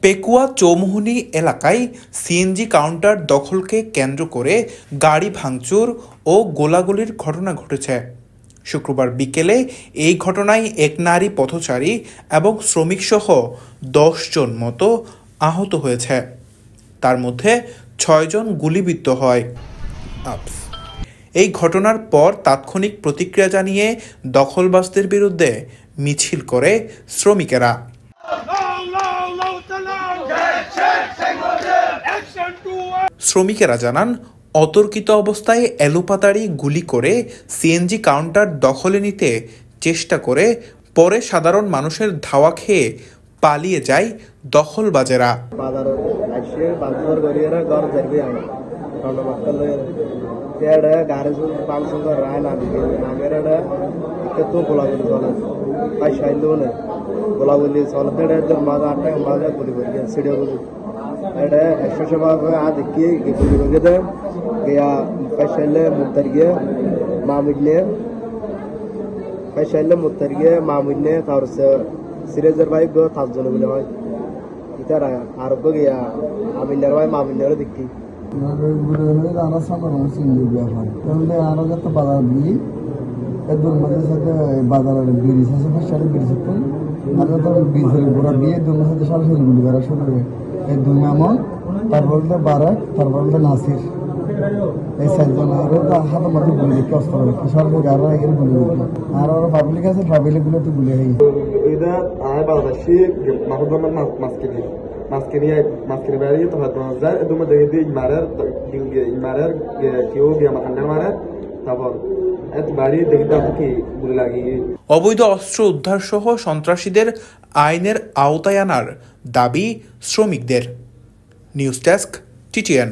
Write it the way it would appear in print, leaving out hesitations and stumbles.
পেকুয়া চৌমুহনী এলাকায় CNG counter দখলকে কেন্দ্র করে গাড়ি ভাঙচুর ও গোলাগুলির ঘটনা ঘটেছে। শুক্রবার বিকেলে এই ঘটনায় এক নারী পথচারী এবং শ্রমিকসহ 10 জন মতো আহত হয়েছে। তার মধ্যে 6 জন গুলিবিদ্ধ হয়। এই ঘটনার পর তাৎক্ষণিক প্রতিক্রিয়া জানিয়ে দখলবাজদের বিরুদ্ধে মিছিল করে শ্রমিকেরা। শ্রমিকেরা জানান, অতর্কিত অবস্থায় এলোপাতাড়ি গুলি করে সিএনজি কাউন্টার দখলে নিতে চেষ্টা করে পরে সাধারণ মানুষের ধাওয়া খেয়ে পালিয়ে যায় দখলবাজেরা। সিরাজের ভাই গো 7 জন বলে হয় ইতারা আর গো গিয়া আমিনার ভাই মামিনার দেখি গুরুরে রানা সামনে সিঙ্গি গিয়া হয় তাহলে আরো যত বাজার দিই একদম মাঝে সাথে বাজারের বিড়ি আছে সাথে বিড়ি সাথে আর তো বিজের গোড়া দিয়ে দুই সাথে সরাসরি গুলি করা শুরু করে এই দুই নামন তারপরে বারাক তারপরে নাসির এই 4 জনের হাতে মাঝে গুলি দেখে অস্ত্র রেখে সরকার গাড়া এখানে গুলি আর ওরা পাবলিক আছে পাবলিক গুলো তো গুলি হয় এটা আয় বাংলাদেশি মাহবুব মাস্কের বাইরে তো হয়তো যায় এদমে দেখে দিয়ে ইমারের কেউ বিয়া মাখান্ডার মারে তারপর এত বাড়ি দেখে কি গুলি লাগিয়ে অবৈধ অস্ত্র উদ্ধার সহ সন্ত্রাসীদের আইনের আওতায় আনার দাবি শ্রমিকদের। News desk, TTN।